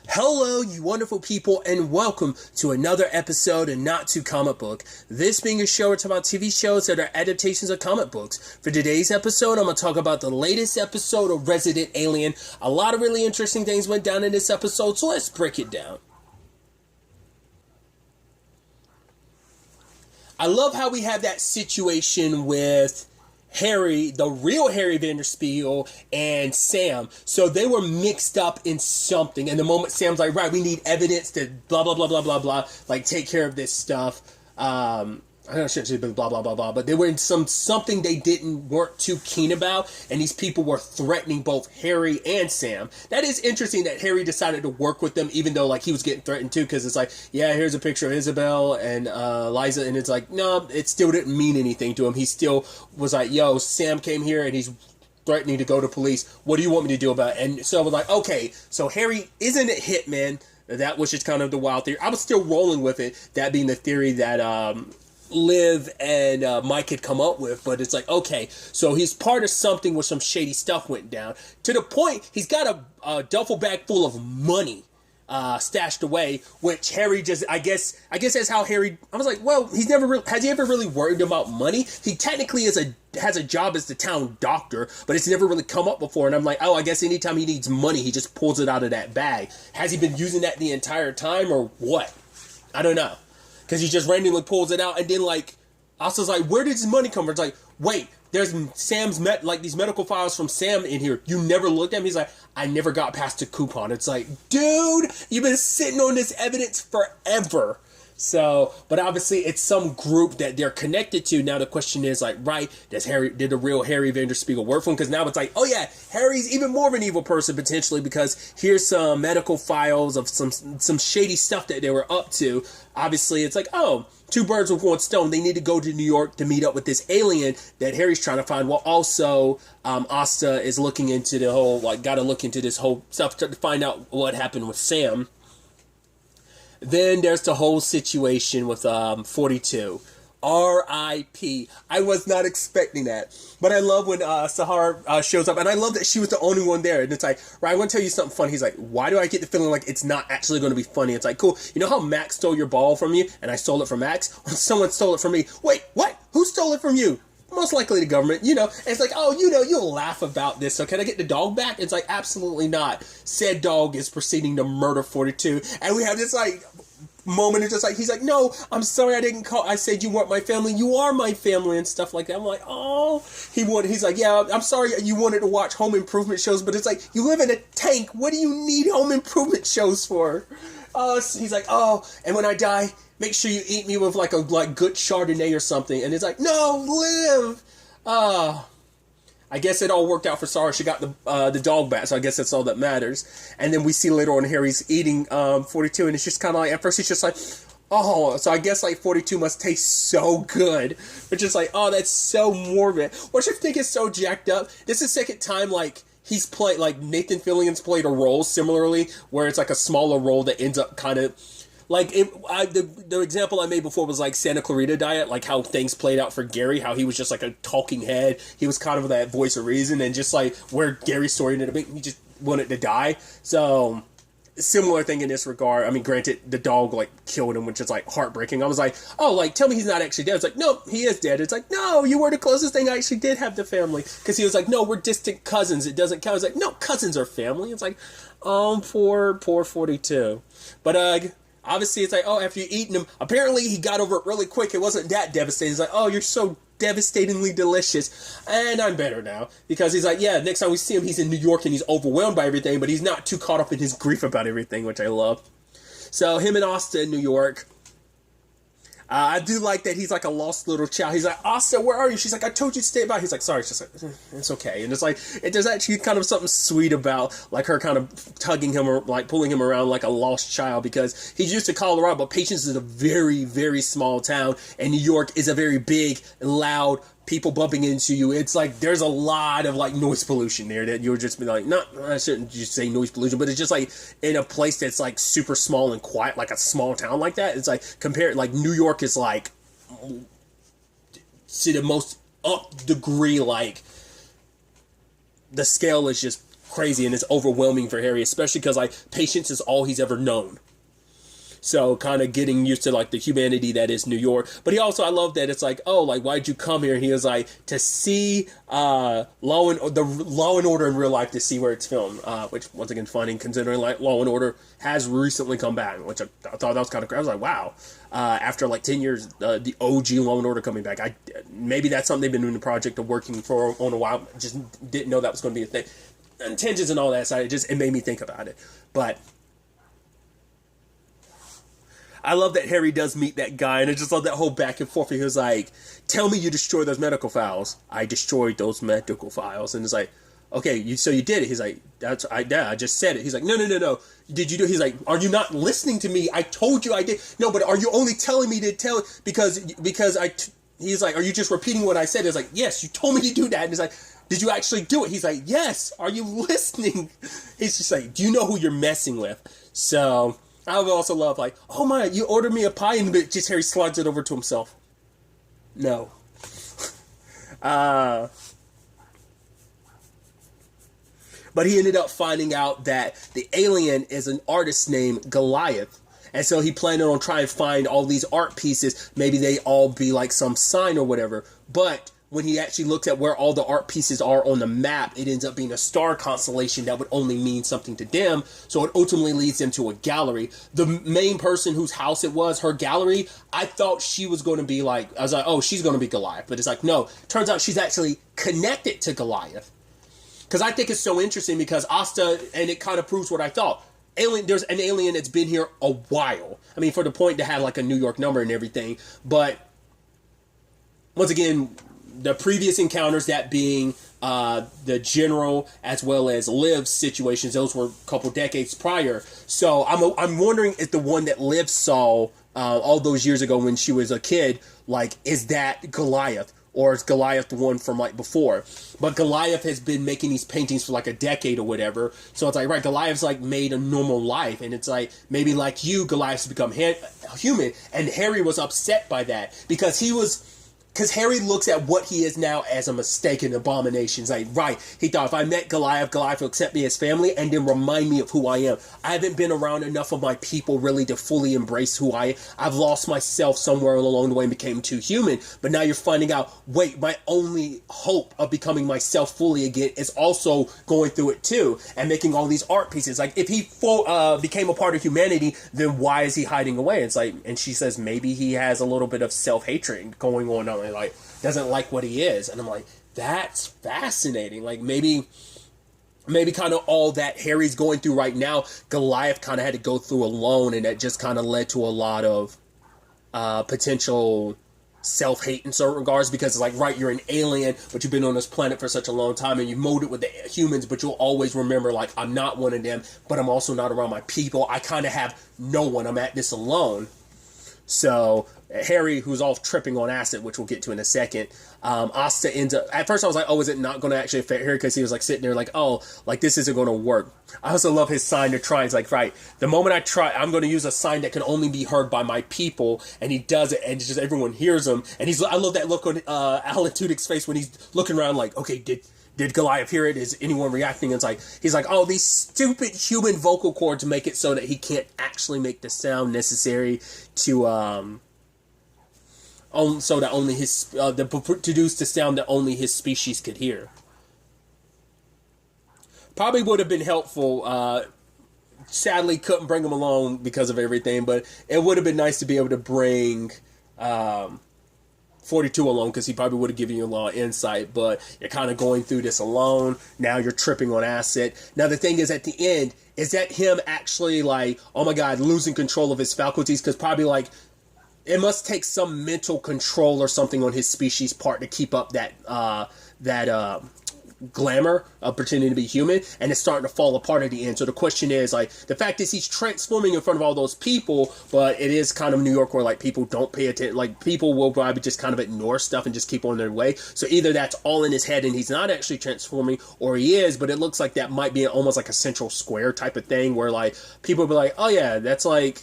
Hello, you wonderful people, and welcome to another episode of Not Too Comic Book. This being a show where we talk about TV shows that are adaptations of comic books. For today's episode, I'm going to talk about the latest episode of Resident Alien. A lot of really interesting things went down in this episode, so let's break it down. I love how we have that situation with Harry, the real Harry Vanderspiel, and Sam. So they were mixed up in something. And the moment Sam's like, right, we need evidence to blah, blah, blah, blah, blah, blah, like take care of this stuff. I don't know, shouldn't say blah, blah, blah, blah, but they were in something they weren't too keen about. And these people were threatening both Harry and Sam. That is interesting that Harry decided to work with them, even though like he was getting threatened too. Cause it's like, yeah, here's a picture of Isabel and Liza. And it's like, no, it still didn't mean anything to him. He still was like, yo, Sam came here and he's threatening to go to police. What do you want me to do about it? And so I was like, okay, so Harry isn't a hitman. That was just kind of the wild theory. I was still rolling with it. That being the theory that, Liv and Mike had come up with, but it's like, okay, so he's part of something where some shady stuff went down, to the point he's got a duffel bag full of money stashed away, which Harry just, I guess that's how Harry, I was like, well, has he ever really worried about money? He technically has a job as the town doctor, but it's never really come up before, and I'm like, oh, I guess anytime he needs money, he just pulls it out of that bag. Has he been using that the entire time, or what? I don't know. Because he just randomly pulls it out, and then like, Asta's like, where did his money come from? It's like, wait, there's Sam's these medical files from Sam in here. You never looked at them? He's like, I never got past a coupon. It's like, dude, you've been sitting on this evidence forever. So, but obviously it's some group that they're connected to. Now the question is like, right, did the real Harry Vanderspiel work for him? Because now it's like, oh yeah, Harry's even more of an evil person potentially, because here's some medical files of some shady stuff that they were up to. Obviously it's like, oh, two birds with one stone. They need to go to New York to meet up with this alien that Harry's trying to find. While also, Asta is looking into the whole, like, got to look into this whole stuff to find out what happened with Sam. Then there's the whole situation with 42. R.I.P. I was not expecting that. But I love when Sahar shows up. And I love that she was the only one there. And it's like, right, I want to tell you something funny. He's like, why do I get the feeling like it's not actually going to be funny? It's like, cool. You know how Max stole your ball from you? And I stole it from Max? Someone stole it from me. Wait, what? Who stole it from you? Most likely the government, you know. And it's like, oh, you know, you'll laugh about this. So can I get the dog back? It's like, absolutely not. Said dog is proceeding to murder 42. And we have this, like, moment. It's just like, he's like, no, I'm sorry I didn't call. I said you weren't my family. You are my family and stuff like that. I'm like, oh. He's like, yeah, I'm sorry you wanted to watch home improvement shows, but it's like, you live in a tank. What do you need home improvement shows for? So he's like, oh, and when I die, make sure you eat me with like good Chardonnay or something. And it's like, no, live. I guess it all worked out for Sarah. She got the dog back, so I guess that's all that matters. And then we see later on Harry's eating 42, and it's just kind of like, at first he's just like, oh, so I guess like 42 must taste so good. But just like, oh, that's so morbid. Which I think is so jacked up. This is the second time like he's played, like Nathan Fillion's played a role similarly, where it's like a smaller role that ends up kind of like the example I made before was like Santa Clarita Diet, like how things played out for Gary, how he was just like a talking head. He was kind of that voice of reason, and just like where Gary's story ended up, he just wanted to die. So similar thing in this regard. I mean, granted, the dog like killed him, which is like heartbreaking. I was like, oh, like tell me he's not actually dead. It's like, no, he is dead. It's like, no, you were the closest thing I actually did have to family, because he was like, no, we're distant cousins. It doesn't count. It's like, no, cousins are family. It's like, poor 42. But obviously, it's like, oh, after you eaten him, apparently he got over it really quick. It wasn't that devastating. He's like, oh, you're so devastatingly delicious. And I'm better now. Because he's like, yeah, next time we see him, he's in New York and he's overwhelmed by everything, but he's not too caught up in his grief about everything, which I love. So him and Asta in New York. I do like that he's like a lost little child. He's like, Asta, where are you? She's like, I told you to stay by. He's like, sorry. It's just like, it's okay. And it's like, there's actually kind of something sweet about like her kind of tugging him or like pulling him around like a lost child, because he's used to Colorado, but Patience is a very, very small town, and New York is a very big, loud, people bumping into you. It's like there's a lot of like noise pollution there that you're just be like, not, I shouldn't just say noise pollution, but it's just like in a place that's like super small and quiet, like a small town like that. It's like compared, like New York is like to the most up degree, like the scale is just crazy and it's overwhelming for Harry, especially because like patience is all he's ever known. So kind of getting used to like the humanity that is New York. But he also, I love that it's like, oh, like why'd you come here? And he was like, to see Law and Order in real life, to see where it's filmed. Which once again funny considering like Law and Order has recently come back, which I thought that was kind of crazy. I was like, wow. After like 10 years, the OG Law and Order coming back. Maybe that's something they've been doing the project of working for on a while. Just didn't know that was going to be a thing. And tangents and all that side, it made me think about it. But I love that Harry does meet that guy, and I just love that whole back and forth. He was like, tell me you destroyed those medical files. I destroyed those medical files. And it's like, okay, so you did it. He's like, I just said it. He's like, no. Did you do it? He's like, are you not listening to me? I told you I did. No, but are you only telling me to tell it because he's like, are you just repeating what I said? It's like, yes, you told me to do that. And he's like, did you actually do it? He's like, yes. Are you listening? He's just like, do you know who you're messing with? So I would also love like, oh my, you ordered me a pie, and just Harry slides it over to himself. No. But he ended up finding out that the alien is an artist named Goliath. And so he planned on trying to find all these art pieces. Maybe they all be like some sign or whatever. But when he actually looks at where all the art pieces are on the map, it ends up being a star constellation that would only mean something to them. So it ultimately leads them to a gallery. The main person whose house it was, her gallery, I thought she was going to be like, I was like, oh, she's going to be Goliath. But it's like, no, turns out she's actually connected to Goliath. Because I think it's so interesting because Asta, and it kind of proves what I thought. There's an alien that's been here a while. I mean, for the point to have like a New York number and everything. But once again, the previous encounters, that being the general as well as Liv's situations, those were a couple decades prior. So I'm wondering if the one that Liv saw all those years ago when she was a kid, like, is that Goliath? Or is Goliath the one from like before? But Goliath has been making these paintings for like a decade or whatever. So it's like, right, Goliath's like made a normal life. And it's like, maybe like you, Goliath's become human. And Harry was upset by that because Harry looks at what he is now as a mistake and abomination. He's like, right, he thought if I met Goliath will accept me as family and then remind me of who I am. I haven't been around enough of my people really to fully embrace who I am. I've lost myself somewhere along the way and became too human. But now you're finding out, wait, my only hope of becoming myself fully again is also going through it too and making all these art pieces. Like, if he became a part of humanity, then why is he hiding away? It's like, and she says maybe he has a little bit of self-hatred going on. Like, doesn't like what he is. And I'm like, that's fascinating. Like, maybe kind of all that Harry's going through right now, Goliath kind of had to go through alone, and that just kind of led to a lot of potential self-hate in certain regards, because it's like, right, you're an alien, but you've been on this planet for such a long time, and you molded with the humans, but you'll always remember, like, I'm not one of them, but I'm also not around my people. I kind of have no one. I'm at this alone. So Harry, who's off tripping on acid, which we'll get to in a second, Asta ends up, at first I was like, oh, is it not going to actually affect Harry? Because he was like sitting there like, oh, like this isn't going to work. I also love his sign to try. It's like, right, the moment I try, I'm going to use a sign that can only be heard by my people. And he does it, and it's just everyone hears him. And I love that look on Alan Tudyk's face when he's looking around like, okay, did Goliath hear it? Is anyone reacting? It's like, he's like, oh, these stupid human vocal cords make it so that he can't actually make the sound necessary to, so that only produce the sound that only his species could hear. Probably would have been helpful. Sadly, couldn't bring him along because of everything, but it would have been nice to be able to bring 42 alone, because he probably would have given you a lot of insight, but you're kind of going through this alone. Now you're tripping on acid. Now the thing is, at the end, is that him actually like, oh my God, losing control of his faculties? Because probably like, it must take some mental control or something on his species' part to keep up that glamour of pretending to be human, and it's starting to fall apart at the end. So the question is, like, the fact is he's transforming in front of all those people, but it is kind of New York where like people don't pay attention, like people will probably just kind of ignore stuff and just keep on their way. So either that's all in his head and he's not actually transforming, or he is, but it looks like that might be almost like a central square type of thing where like people will be like, oh yeah, that's like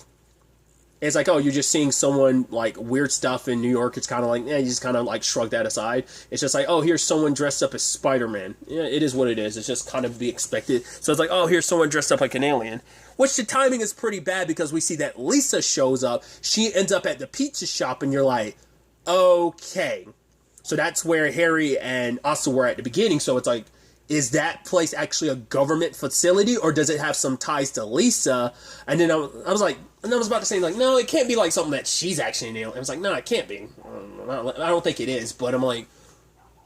It's like, oh, you're just seeing someone like weird stuff in New York. It's kind of like, yeah, you just kind of like shrug that aside. It's just like, oh, here's someone dressed up as Spider-Man. Yeah, it is what it is. It's just kind of be expected. So it's like, oh, here's someone dressed up like an alien. Which the timing is pretty bad because we see that Lisa shows up. She ends up at the pizza shop and you're like, okay. So that's where Harry and Asa were at the beginning. So it's like, is that place actually a government facility, or does it have some ties to Lisa? And then I was like, and I was about to say, like, no, it can't be like something that she's actually an alien. I was like, no, it can't be. I don't think it is. But I'm like,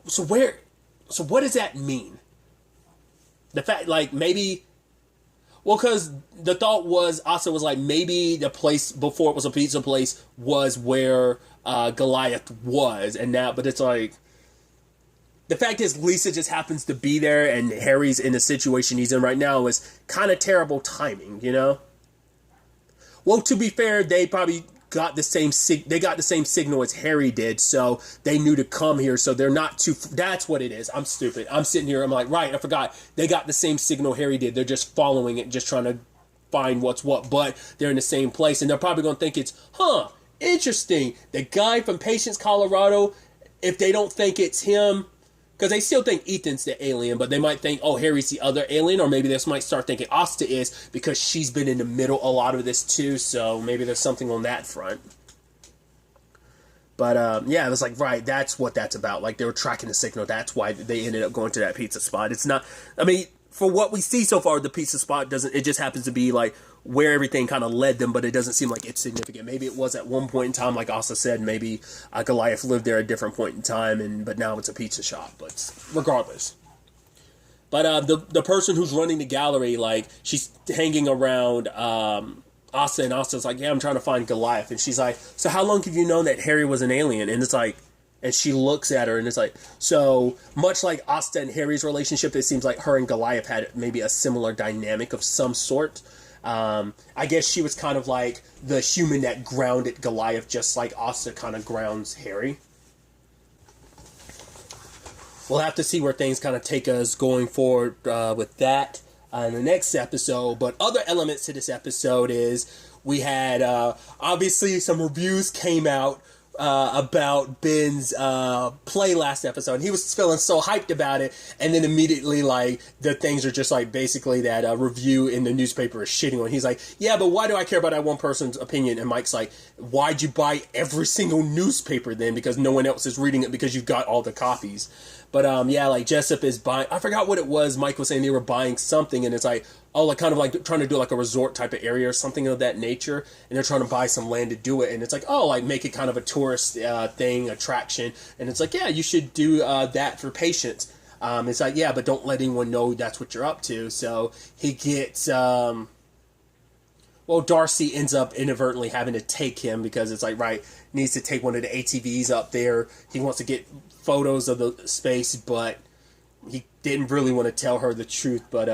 so what does that mean? The fact, like, maybe, well, because the thought was, Asa was like, maybe the place before it was a pizza place was where Goliath was, and now, but it's like, the fact is, Lisa just happens to be there, and Harry's in the situation he's in right now is kind of terrible timing, you know? Well, to be fair, they probably got the same signal as Harry did, so they knew to come here, so they're not too... That's what it is. I'm stupid. I'm sitting here, I'm like, right, I forgot. They got the same signal Harry did. They're just following it, just trying to find what's what, but they're in the same place, and they're probably going to think it's, interesting. The guy from Patience, Colorado, if they don't think it's him... Because they still think Ethan's the alien, but they might think, oh, Harry's the other alien, or maybe they might start thinking Asta is, because she's been in the middle a lot of this too, so maybe there's something on that front. But, yeah, it was like, right, that's what that's about. Like, they were tracking the signal, that's why they ended up going to that pizza spot. It's not, I mean, for what we see so far, the pizza spot doesn't, it just happens to be, like, where everything kind of led them, but it doesn't seem like it's significant. Maybe it was at one point in time, like Asa said, maybe Goliath lived there at a different point in time, but now it's a pizza shop, but regardless. But the person who's running the gallery, like, she's hanging around Asa, and Asa's like, yeah, I'm trying to find Goliath, and she's like, so how long have you known that Harry was an alien? And it's like, and she looks at her, and it's like, so much like Asta and Harry's relationship, it seems like her and Goliath had maybe a similar dynamic of some sort. I guess she was kind of like the human that grounded Goliath, just like Asta kind of grounds Harry. We'll have to see where things kind of take us going forward with that in the next episode. But other elements to this episode is we had, obviously, some reviews came out about Ben's play last episode, and he was feeling so hyped about it, and then immediately, like, the things are just like basically that review in the newspaper is shitting on. He's like, yeah, but why do I care about that one person's opinion? And Mike's like, why'd you buy every single newspaper then? Because no one else is reading it because you've got all the copies. But yeah, like Jessup is buying, I forgot what it was. Mike was saying they were buying something, and it's like, oh, like kind of like trying to do like a resort type of area or something of that nature, and they're trying to buy some land to do it, and it's like, oh, like make it kind of a tourist thing, attraction, and it's like, yeah, you should do that for Patience. It's like, yeah, but don't let anyone know that's what you're up to. So he gets, well, Darcy ends up inadvertently having to take him because it's like, right, needs to take one of the ATVs up there. He wants to get photos of the space, but he didn't really want to tell her the truth. But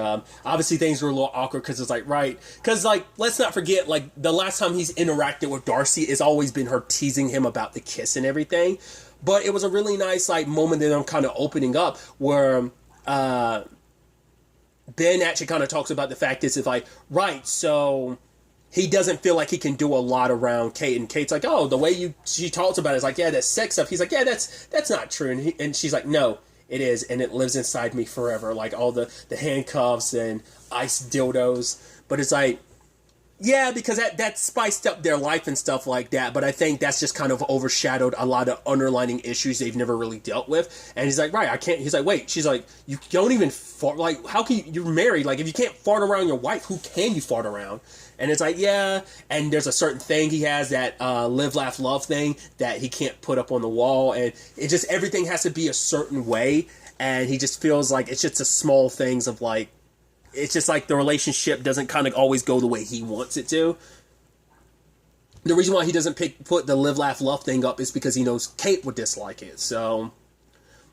obviously things were a little awkward because it's like, right, because like, let's not forget, like, the last time he's interacted with Darcy has always been her teasing him about the kiss and everything. But it was a really nice, like, moment that I'm kind of opening up where Ben actually kind of talks about the fact is, it's like, right, so he doesn't feel like he can do a lot around Kate, and Kate's like, oh, the way she talks about it is like, yeah, that sex stuff. He's like, yeah, that's not true, and she's like, no, it is, and it lives inside me forever, like all the handcuffs and ice dildos. But it's like, yeah, because that spiced up their life and stuff like that, but I think that's just kind of overshadowed a lot of underlining issues they've never really dealt with. And he's like, right, I can't, he's like, wait, she's like, you don't even fart, like, how can you're married, like, if you can't fart around your wife, who can you fart around? And it's like, yeah, and there's a certain thing he has, that live, laugh, love thing, that he can't put up on the wall, and it just, everything has to be a certain way, and he just feels like it's just the small things of, like, it's just like the relationship doesn't kind of always go the way he wants it to. The reason why he doesn't put the live, laugh, love thing up is because he knows Kate would dislike it, so,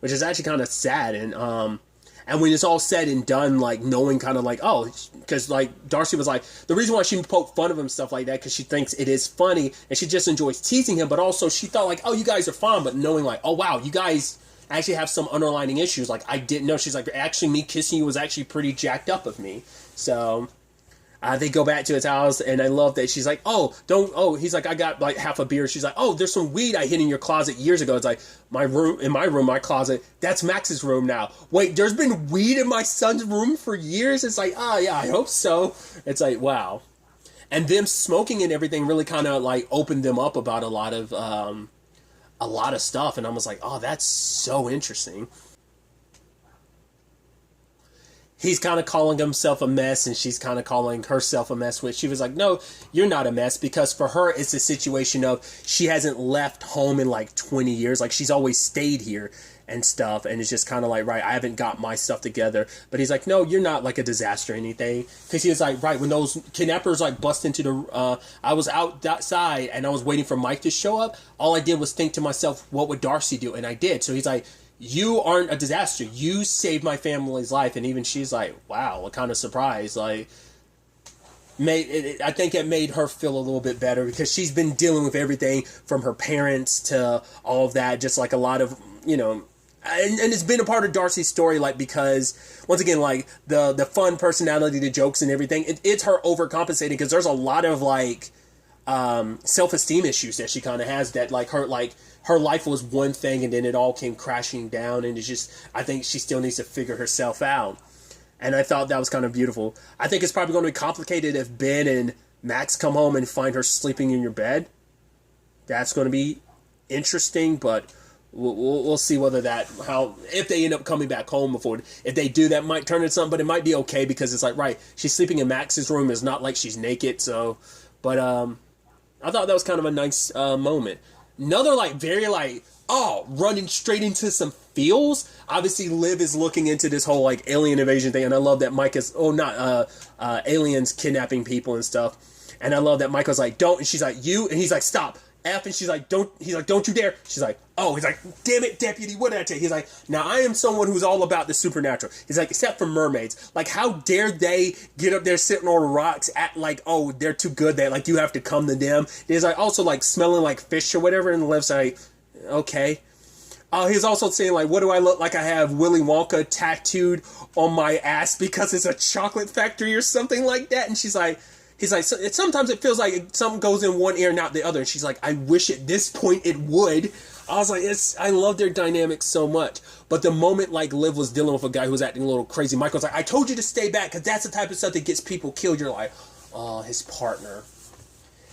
which is actually kind of sad. And when it's all said and done, like, knowing kind of like, oh, because, like, Darcy was like, the reason why she poked fun of him, stuff like that, because she thinks it is funny, and she just enjoys teasing him, but also she thought, like, oh, you guys are fine, but knowing, like, oh, wow, you guys actually have some underlining issues, like, I didn't know. She's like, actually, me kissing you was actually pretty jacked up of me. So, They go back to his house, and I love that she's like, oh, don't, oh, he's like, I got like half a beer. She's like, oh, there's some weed I hid in your closet years ago. It's like, my closet, that's Max's room now. Wait, there's been weed in my son's room for years? It's like, oh, yeah, I hope so. It's like, wow. And them smoking and everything really kind of like opened them up about a lot of stuff. And I was like, oh, that's so interesting. He's kind of calling himself a mess, and she's kind of calling herself a mess, which she was like, no, you're not a mess, because for her, it's a situation of she hasn't left home in like 20 years. Like, she's always stayed here and stuff, and it's just kind of like, right, I haven't got my stuff together. But he's like, no, you're not like a disaster or anything, because he was like, right, when those kidnappers like bust into the, I was outside, and I was waiting for Mike to show up. All I did was think to myself, what would Darcy do? And I did. So he's like, you aren't a disaster. You saved my family's life. And even she's like, wow, what kind of surprise. Like, I think it made her feel a little bit better, because she's been dealing with everything from her parents to all of that. Just like a lot of, and it's been a part of Darcy's story, like, because once again, like the fun personality, the jokes and everything, it's her overcompensating, because there's a lot of like self-esteem issues that she kind of has, that like her life was one thing, and then it all came crashing down, and it's just, I think she still needs to figure herself out. And I thought that was kind of beautiful. I think it's probably going to be complicated if Ben and Max come home and find her sleeping in your bed. That's going to be interesting, but we'll see whether if they end up coming back home before. If they do, that might turn into something, but it might be okay, because it's like, right, she's sleeping in Max's room. It's not like she's naked, so, but I thought that was kind of a nice moment. Another, like, very, like, running straight into some feels. Obviously, Liv is looking into this whole, like, alien invasion thing, and I love that Mike is, aliens kidnapping people and stuff. And I love that Mike was like, don't, and she's like, you, and he's like, stop. F, and she's like, don't you dare. She's like, oh, he's like, damn it, deputy, what did I tell you? He's like, now I am someone who's all about the supernatural. He's like, except for mermaids. Like, how dare they get up there sitting on rocks at like, oh, they're too good, that like you have to come to them. He's like, also like smelling like fish or whatever, and Liv's like, okay. He's also saying like, what do I look like? I have Willy Wonka tattooed on my ass because it's a chocolate factory or something like that. And he's like, sometimes it feels like something goes in one ear and out the other. And she's like, I wish at this point it would. I was like, I love their dynamic so much. But the moment like Liv was dealing with a guy who was acting a little crazy, Michael's like, I told you to stay back, because that's the type of stuff that gets people killed. You're like, oh, his partner.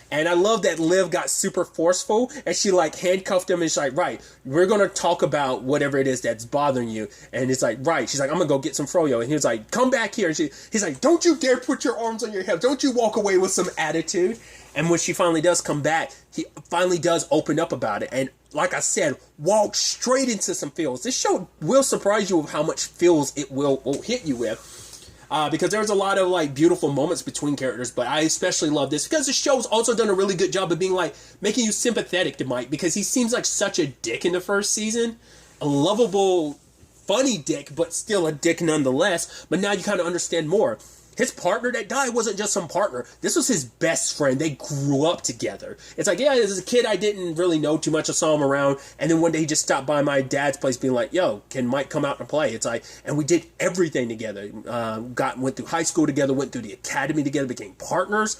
And I love that Liv got super forceful, and she like handcuffed him, and she's like, right, we're going to talk about whatever it is that's bothering you. And it's like, right, she's like, I'm going to go get some froyo. And he was like, come back here. And he's like, don't you dare put your arms on your hip. Don't you walk away with some attitude. And when she finally does come back, he finally does open up about it. And like I said, walk straight into some feels. This show will surprise you with how much feels it will hit you with. Because there's a lot of like beautiful moments between characters, but I especially love this because the show's also done a really good job of being like making you sympathetic to Mike, because he seems like such a dick in the first season, a lovable, funny dick, but still a dick nonetheless. But now you kind of understand more. His partner that died wasn't just some partner. This was his best friend. They grew up together. It's like, yeah, as a kid, I didn't really know too much. I saw him around. And then one day he just stopped by my dad's place being like, yo, can Mike come out and play? It's like, and we did everything together. Went through high school together, went through the academy together, became partners.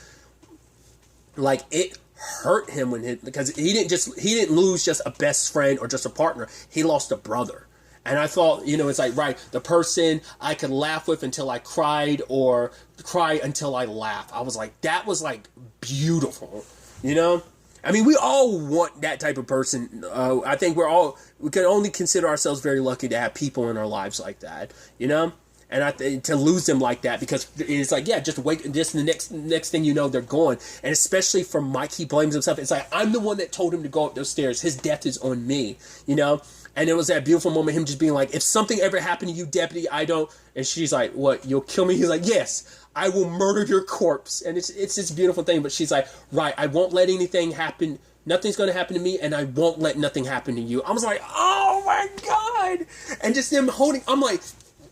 Like, it hurt him because he didn't lose just a best friend or just a partner. He lost a brother. And I thought, it's like, right, the person I could laugh with until I cried, or cry until I laugh. I was like, that was like beautiful, I mean, we all want that type of person. I think we can only consider ourselves very lucky to have people in our lives like that, And I to lose them like that, because it's like, yeah, just wait, just the next thing you know, they're gone. And especially for Mike, he blames himself. It's like, I'm the one that told him to go up those stairs. His death is on me, And it was that beautiful moment, him just being like, if something ever happened to you, deputy, I don't. And she's like, what, you'll kill me? He's like, yes, I will murder your corpse. And it's this beautiful thing. But she's like, right, I won't let anything happen. Nothing's going to happen to me, and I won't let nothing happen to you. I was like, oh my God. And just them holding, I'm like,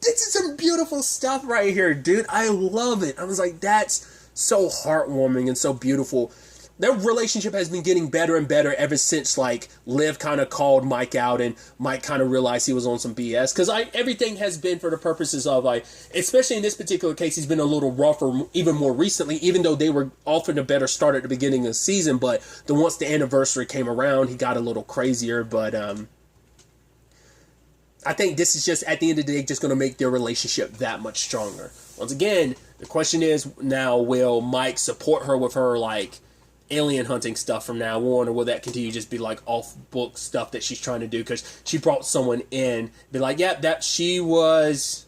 this is some beautiful stuff right here, dude. I love it. I was like, that's so heartwarming and so beautiful. their relationship has been getting better and better ever since, like, Liv kind of called Mike out and Mike kind of realized he was on some BS. Because everything has been for the purposes of, like, especially in this particular case, he's been a little rougher even more recently, even though they were often a better start at the beginning of the season. But once the anniversary came around, he got a little crazier. But I think this is just, at the end of the day, just going to make their relationship that much stronger. Once again, the question is now, will Mike support her with her, like, alien hunting stuff from now on, or will that continue to just be, like, off-book stuff that she's trying to do because she brought someone in, be like, yeah, that she was,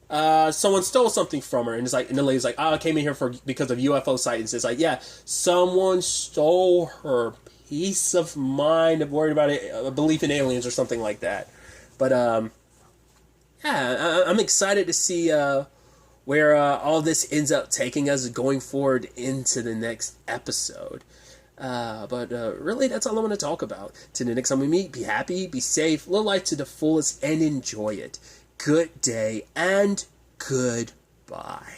someone stole something from her, and it's like, and the lady's like, I came in here because of UFO sightings. It's like, yeah, someone stole her peace of mind of worried about it, a belief in aliens or something like that. But, yeah, I'm excited to see, where all this ends up taking us going forward into the next episode. But really, that's all I want to talk about. Till the next time we meet, be happy, be safe, live life to the fullest, and enjoy it. Good day, and goodbye.